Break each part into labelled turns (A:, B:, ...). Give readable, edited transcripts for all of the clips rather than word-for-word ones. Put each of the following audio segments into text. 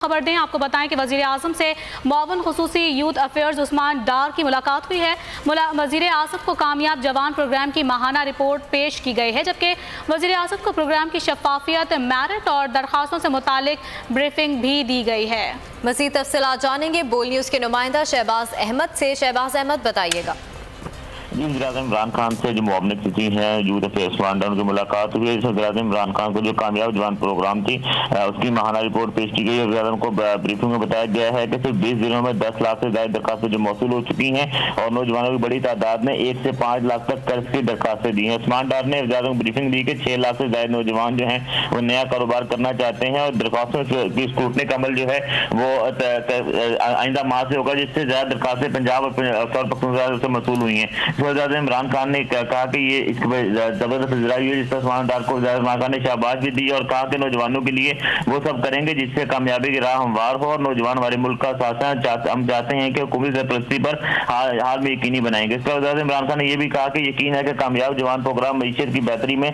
A: खबर दें, आपको बताएं कि वज़ीर आज़म से मुआविन खुसूसी यूथ अफेयर्स उस्मान डार की मुलाकात हुई है। वज़ीर आज़म को कामयाब जवान प्रोग्राम की माहाना रिपोर्ट पेश की गई है, जबकि वज़ीर आज़म को प्रोग्राम की शफाफियत, मेरिट और दरखास्तों से मुतालिक ब्रीफिंग भी दी गई है।
B: मज़ीद तफसीलात जानेंगे बोल न्यूज़ के नुमाइंदा शहबाज अहमद से। शहबाज अहमद, बताइएगा।
C: वज़ीर-ए-आज़म इमरान खान से जो मुआवनत सचिव हैं यूथ अफेयर्स उस्मान डार की मुलाकात हुई है। वज़ीर-ए-आज़म इमरान खान को जो कामयाब जवान प्रोग्राम थी उसकी माहाना रिपोर्ट पेश की गई है। वज़ीर-ए-आज़म को ब्रीफिंग में बताया गया है कि सिर्फ 20 दिनों में 10 लाख से ज्यादा दरखास्तें जो मौसूल हो चुकी हैं और नौजवानों की बड़ी तादाद ने 1 से 5 लाख तक कर्ज की दरखास्तें दी हैं। उस्मान डार ने वज़ीर-ए-आज़म को ब्रीफिंग दी कि 6 लाख से ज्यादा नौजवान जो हैं वो नया कारोबार करना चाहते हैं और दरखास्तों की स्क्रूटनी का अमल जो है वो आइंदा माह से होगा, जिससे ज्यादा दरखास्तें पंजाब और पख्तूनख्वा से मौसूल हुई हैं। वज़ीर-ए-आज़म इमरान खान ने कहा कि ये इसके जबरदस्त इजरा हुई है, जिससे उस्मान डार को इमरान खान ने शाबाश भी दी और कहा कि नौजवानों के लिए वो सब करेंगे जिससे कामयाबी की राह हमवार हो और नौजवान हमारे मुल्क का सासा हम चाहते हैं कि हुकूमत सरपरस्ती पर हाल में यकीनी बनाएंगे। इसके बाद इमरान खान ने यह भी कहा कि यकीन है कि कामयाब जवान प्रोग्राम मईशत की बेहतरी में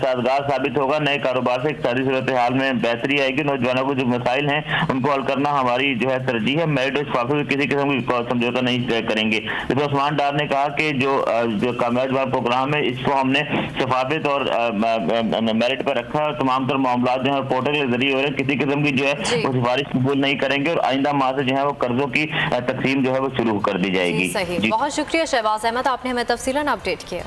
C: साजगार साबित होगा। नए कारोबार से इक़्तिसादी सूरत हाल में बेहतरी आएगी। नौजवानों को जो मसाइल हैं उनको हल करना हमारी जो है तरजीह है। मेरिट और शफाफियत में किसी किस्म की समझौता नहीं करेंगे। जैसे उस्मान डार ने कहा कि जो कामयाब जवान प्रोग्राम है इसको हमने शफाफियत और मेरिट पर रखा है और तमाम तर मामला जो है पोर्टल के जरिए हो रहे हैं। किसी किस्म की जो है वो सिफारिश कबूल नहीं करेंगे और आइंदा माह से जो है वो कर्जों की तकसीम जो है वो शुरू कर दी जाएगी।
B: सही, बहुत शुक्रिया शहबाज अहमद, आपने हमें तफसीलन अपडेट किया।